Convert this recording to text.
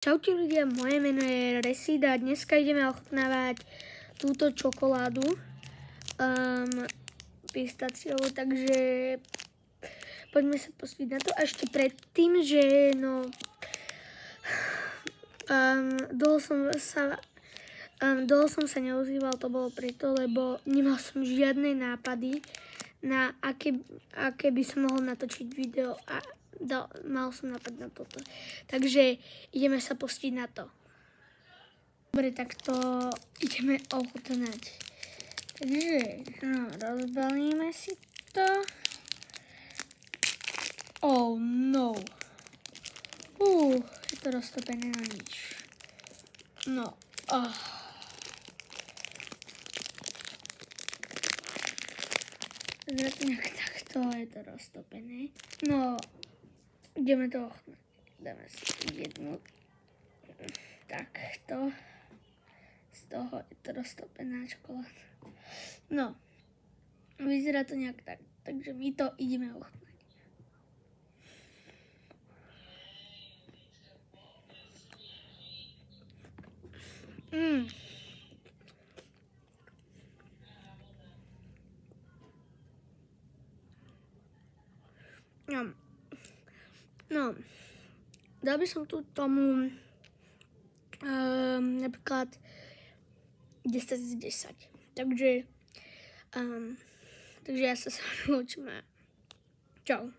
Čaute ľudia, moje meno je Resid a dneska ideme ochutnávať túto čokoládu pistáciovú, takže poďme sa pozrieť na to. A ešte predtým, že dlho som sa neozýval, to bolo preto, lebo nemal som žiadne nápady, na aké by som mohol natočiť video a mal som nápad na toto. Takže ideme sa pustiť na to. Dobre, tak to ideme ochutnať. Takže rozbalíme si to. Oh no. Je to roztopené na nič. No. Nejak takto je to roztopené. No, ideme to ochutnať. Dáme si jednu. Takto. Z toho je to roztopená čokoláda. No, vyzerá to nejak tak. Takže my to ideme ochutnať. No, dal by som tu tomu napríklad 10 z 10. Takže ja sa s vami učím. Čau.